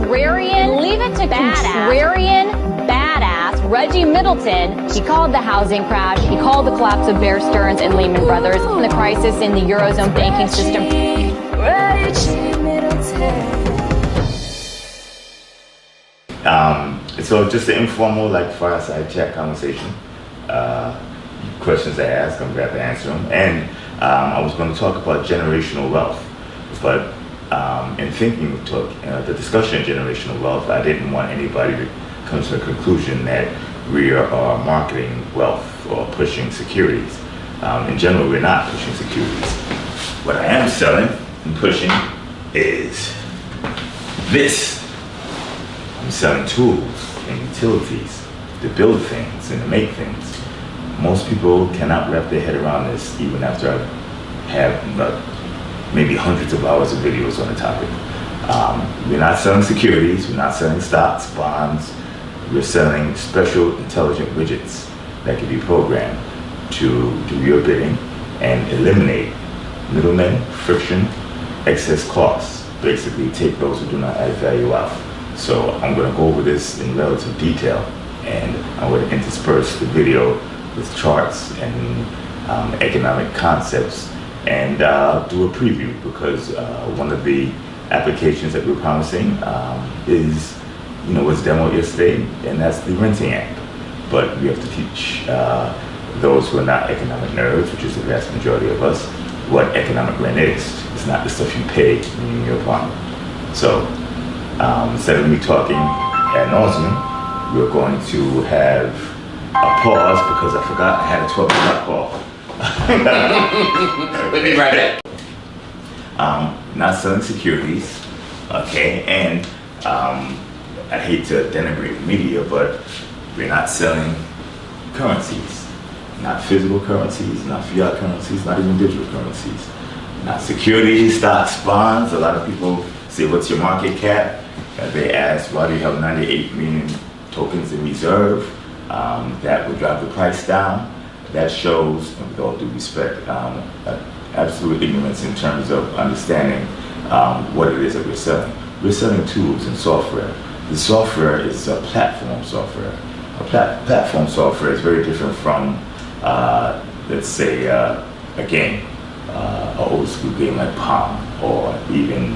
contrarian, leave it to contrarian badass Reggie Middleton. He called the housing crash. He called the collapse of Bear Stearns and Lehman Brothers and the crisis in the Eurozone banking system. So just an informal, like, fireside chat conversation. Questions I ask, I'm glad to answer them. And I was going to talk about generational wealth, but in thinking of the discussion of generational wealth, I didn't want anybody to come to a conclusion that we are marketing wealth or pushing securities. In general, we're not pushing securities. What I am selling and pushing is this. I'm selling tools and utilities to build things and to make things. Most people cannot wrap their head around this, even after I have maybe hundreds of hours of videos on the topic. We're not selling securities, we're not selling stocks, bonds. We're selling special intelligent widgets that can be programmed to do your bidding and eliminate middlemen, friction, excess costs. Basically take those who do not add value out. So I'm going to go over this in relative detail, and I'm going to intersperse the video with charts and economic concepts, and do a preview, because one of the applications that we're promising is, was demoed yesterday, and that's the renting app. But we have to teach those who are not economic nerds, which is the vast majority of us, what economic rent is. It's not the stuff you pay in your apartment. So instead of me talking ad nauseum, we're going to have a pause because I forgot I had a 12 o'clock call. We'll be right back. Not selling securities, okay, and I hate to denigrate the media, but we're not selling currencies, not physical currencies, not fiat currencies, not even digital currencies, not securities, stocks, bonds. A lot of people say, what's your market cap? They ask, why do you have 98 million tokens in reserve? That would drive the price down. That shows, with all due respect, absolute ignorance in terms of understanding what it is that we're selling. We're selling tools and software. The software is a platform software. A platform software is very different from, let's say, a game, an old school game like Pong, or even,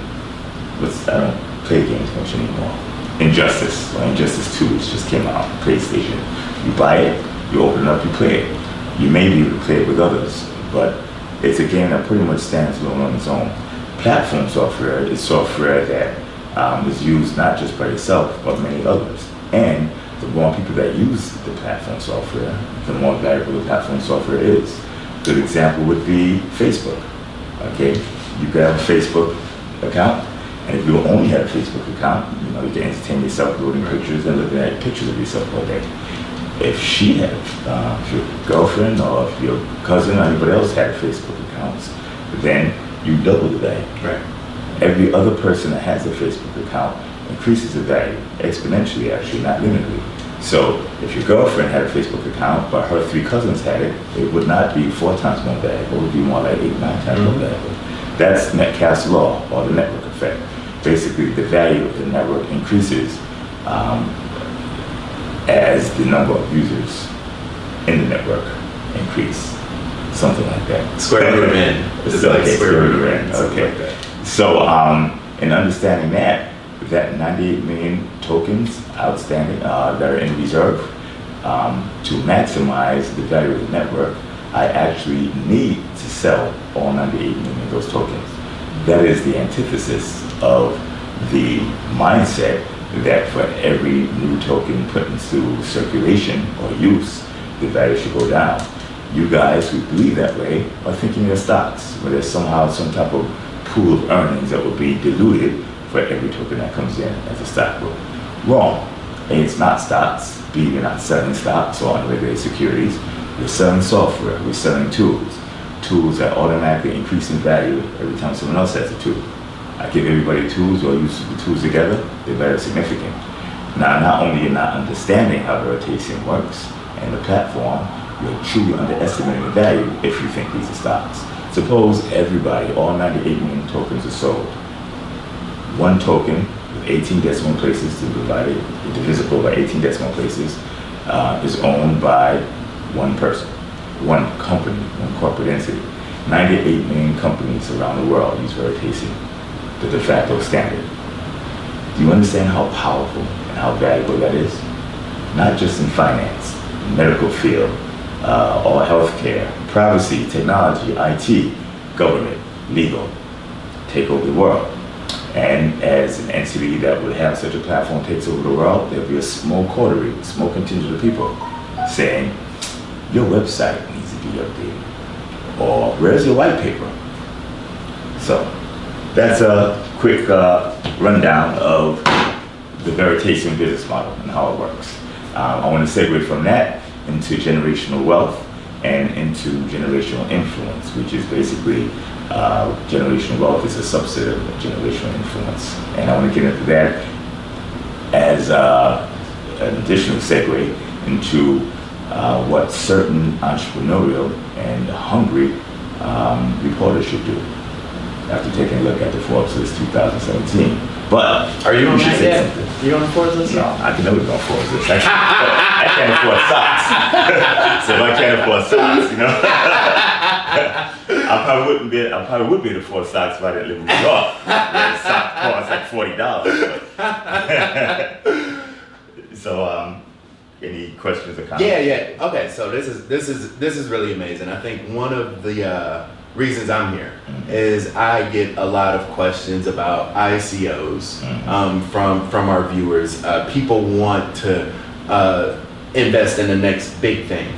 I don't play games much anymore. Injustice 2 just came out on PlayStation. You buy it, you open it up, you play it. You may be able to play it with others, but it's a game that pretty much stands alone on its own. Platform software is software that is used not just by yourself, but many others. And the more people that use the platform software, the more valuable the platform software is. A good example would be Facebook. Okay, you could have a Facebook account, and if you only had a Facebook account, you can entertain yourself loading pictures and looking at pictures of yourself all day. If she had, if your girlfriend or if your cousin or anybody else had Facebook accounts, then you double the value. Right. Every other person that has a Facebook account increases the value exponentially, actually, not linearly. So if your girlfriend had a Facebook account, but her 3 cousins had it, it would not be 4 times more valuable. It would be more like 8, 9 times more valuable. That's Metcalfe's law, or the network effect. Basically, the value of the network increases as the number of users in the network increase. Something like that. Square root of n. It's like square root of n. Okay. Like so, in understanding that 98 million tokens outstanding that are in reserve, to maximize the value of the network, I actually need to sell all 98 million of those tokens. That is the antithesis of the mindset that for every new token put into circulation or use, the value should go down. You guys who believe that way are thinking of stocks, where there's somehow some type of pool of earnings that will be diluted for every token that comes in as a stock. Wrong. A, it's not stocks. B, we're not selling stocks or unregulated securities. We're selling software. We're selling tools. Tools that automatically increase in value every time someone else has a tool. I give everybody tools, or use the tools together, they're very significant. Now, not only you're not understanding how Veritaseum works and the platform, you're truly underestimating the value if you think these are stocks. Suppose everybody, all 98 million tokens are sold. one token with 18 decimal places to divide it, divisible by 18 decimal places, is owned by one person, one company, one corporate entity. 98 million companies around the world use Veritaseum, the de facto standard. Do you understand how powerful and how valuable that is? Not just in finance, medical field, or healthcare, privacy, technology, IT, government, legal, take over the world. And as an entity that would have such a platform takes over the world, there'll be a small coterie, a small contingent of people saying, your website needs to be updated. Or where's your white paper? So that's a quick rundown of the Veritaseum business model and how it works. I want to segue from that into generational wealth and into generational influence, which is basically generational wealth is a subset of generational influence. And I want to get into that as an additional segue into what certain entrepreneurial and hungry reporters should do after taking a look at the Forbes list 2017. But are you on that yet? You on the Forbes list? No, I can never go on Forbes list. I can't afford socks. So if I can't afford socks, you know, I probably would be able to afford socks if I didn't live in New York. Where socks cost like $40. So, any questions or comments? Yeah. Okay, so this is really amazing. I think one of the reasons I'm here is I get a lot of questions about ICOs from our viewers. People want to invest in the next big thing.